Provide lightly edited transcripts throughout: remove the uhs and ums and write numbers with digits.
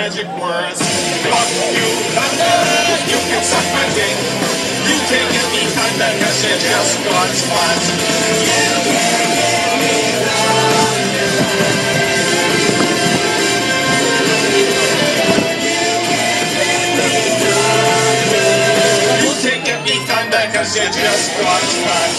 magic words. Fuck you, thunder, you can suck my dick. You can't get me thunder, cause you're just God's fun. You can't get me thunder, cause you're just God's fun.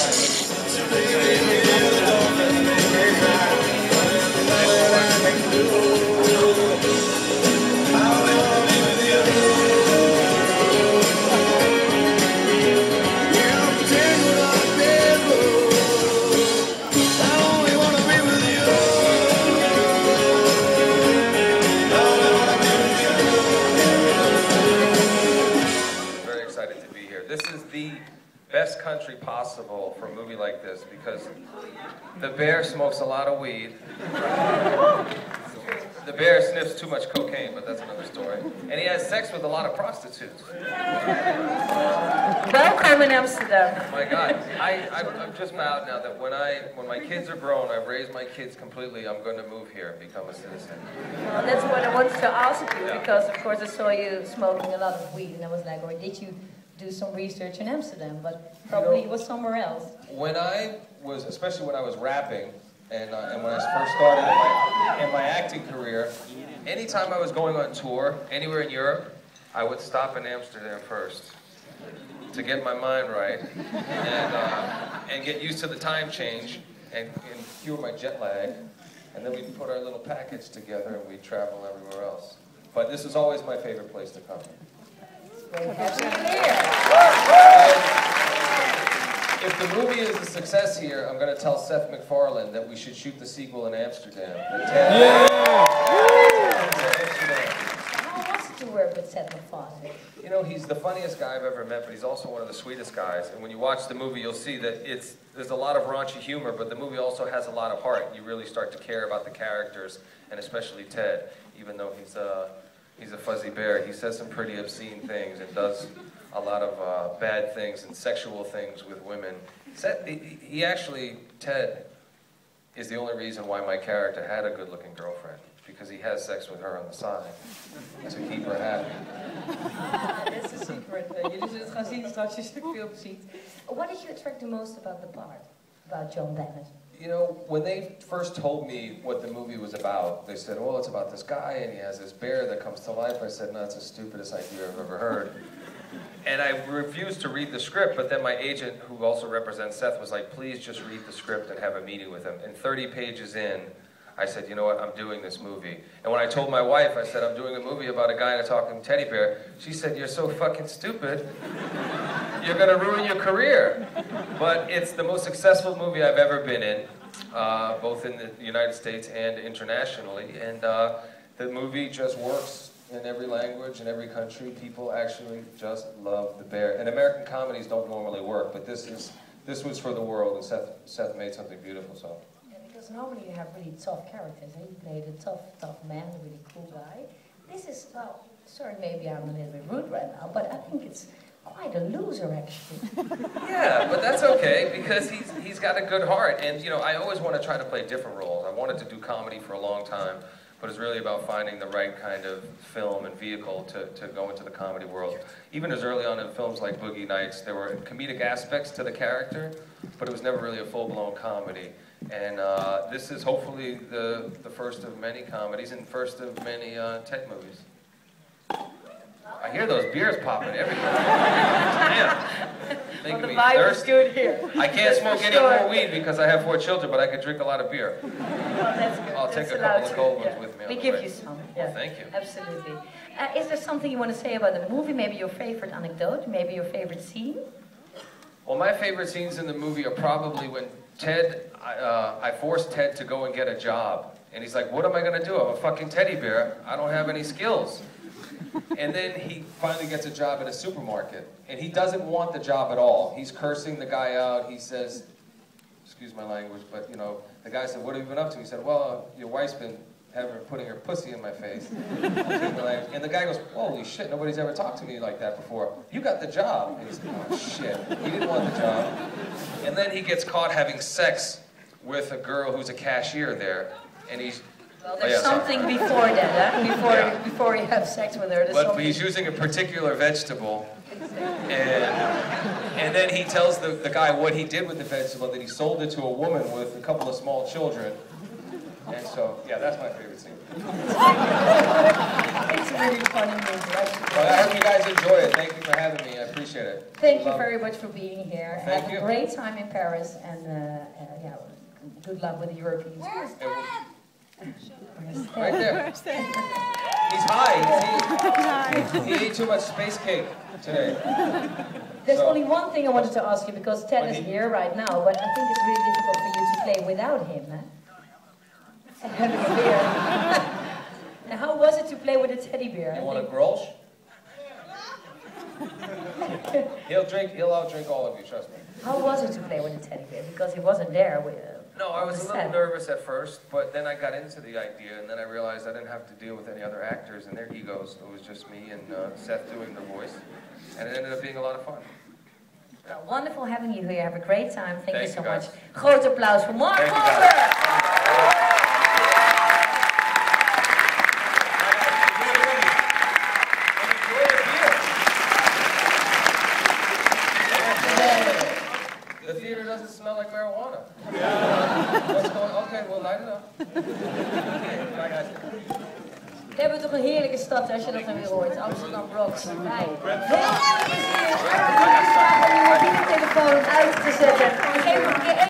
Best country possible for a movie like this because the bear smokes a lot of weed. The bear sniffs too much cocaine, but that's another story. And he has sex with a lot of prostitutes. Welcome in Amsterdam. Oh my God, I'm just vowed now that when my kids are grown, I've raised my kids completely, I'm going to move here and become a citizen. Well, that's what I wanted to ask you, because of course I saw you smoking a lot of weed, and I was like, or did you do some research in Amsterdam, but probably it was somewhere else. When I was, especially when I was rapping, and when I first started in my acting career, anytime I was going on tour, anywhere in Europe, I would stop in Amsterdam first to get my mind right and get used to the time change and cure my jet lag, and then we'd put our little package together and we'd travel everywhere else. But this is always my favorite place to come. If the movie is a success here, I'm going to tell Seth MacFarlane that we should shoot the sequel in Amsterdam. How was it to work with Seth MacFarlane? You know, he's the funniest guy I've ever met, but he's also one of the sweetest guys. And when you watch the movie, you'll see that there's a lot of raunchy humor, but the movie also has a lot of heart. You really start to care about the characters, and especially Ted, even though he's a fuzzy bear. He says some pretty obscene things and does a lot of bad things and sexual things with women. Ted is the only reason why my character had a good-looking girlfriend, because he has sex with her on the side to keep her happy. That's a secret. Jullie zullen het gaan zien straks als je de film ziet. What did you attract the most about the part, about John Bennett? You know, when they first told me what the movie was about, they said, well, it's about this guy and he has this bear that comes to life. I said, no, it's the stupidest idea I've ever heard. And I refused to read the script, but then my agent, who also represents Seth, was like, please just read the script and have a meeting with him. And 30 pages in, I said, you know what, I'm doing this movie. And when I told my wife, I said, I'm doing a movie about a guy and a talking teddy bear, she said, you're so fucking stupid. You're gonna ruin your career. But it's the most successful movie I've ever been in, both in the United States and internationally. And the movie just works in every language, in every country. People actually just love the bear. And American comedies don't normally work, but this was for the world, and Seth made something beautiful. So. Yeah, because normally you have really tough characters. He played a tough man, a really cool guy. This is, well, sorry, maybe I'm a little bit rude right now, but I think it's quite a loser, actually. Yeah, but that's okay, because he's got a good heart. And, you know, I always want to try to play different roles. I wanted to do comedy for a long time, but it's really about finding the right kind of film and vehicle to go into the comedy world. Even as early on in films like Boogie Nights, there were comedic aspects to the character, but it was never really a full-blown comedy. And this is hopefully the first of many comedies and first of many Ted movies. I hear those beers popping everywhere. Damn. Well, the vibe is good here. I can't smoke any more weed because I have 4 children, but I could drink a lot of beer. Well, that's good. I'll take a couple of cold ones with me. We give you some. Yeah. Well, thank you. Absolutely. Is there something you want to say about the movie? Maybe your favorite anecdote? Maybe your favorite scene? Well, my favorite scenes in the movie are probably when I forced Ted to go and get a job. And he's like, what am I going to do? I'm a fucking teddy bear. I don't have any skills. And then he finally gets a job at a supermarket. And he doesn't want the job at all. He's cursing the guy out. He says, excuse my language, but you know, the guy said, what have you been up to? He said, well, your wife's been putting her pussy in my face. And the guy goes, holy shit, nobody's ever talked to me like that before. You got the job. And he said, oh shit, he didn't want the job. And then he gets caught having sex with a girl who's a cashier there. And Well, there's something before that, huh? Before you have sex with her. But he's using a particular vegetable, and then he tells the guy what he did with the vegetable, that he sold it to a woman with a couple of small children. And so, yeah, that's my favorite scene. It's a really funny movie. Well, I hope you guys enjoy it. Thank you for having me. I appreciate it. Thank you very much for being here. Thank Have you. a great time in Paris, and yeah, good luck with the European tours. Right there. He's high. He ate too much space cake today. There's only one thing I wanted to ask you, because Ted is here right now, but I think it's really difficult for you to play without him. Huh? Having a beer. Now, how was it to play with a teddy bear? You want a grolsch? He'll outdrink all of you, trust me. How was it to play with a teddy bear? Because he wasn't there with. No, I was a little nervous at first, but then I got into the idea, and then I realized I didn't have to deal with any other actors and their egos. It was just me and Seth doing the voice, and it ended up being a lot of fun. Well, wonderful having you here. Have a great time. Thank you so guys. much. Groot applaus voor Mark Wahlberg. The theater doesn't smell like marijuana. What's going on? Okay, we'll light it up. Bye, guys. We hebben toch een heerlijke stad als je dat dan weer hoort. Amsterdam Rocks. Kijk. Heel erg plezier. Om je telefoon uit te zetten. Geef hem een keer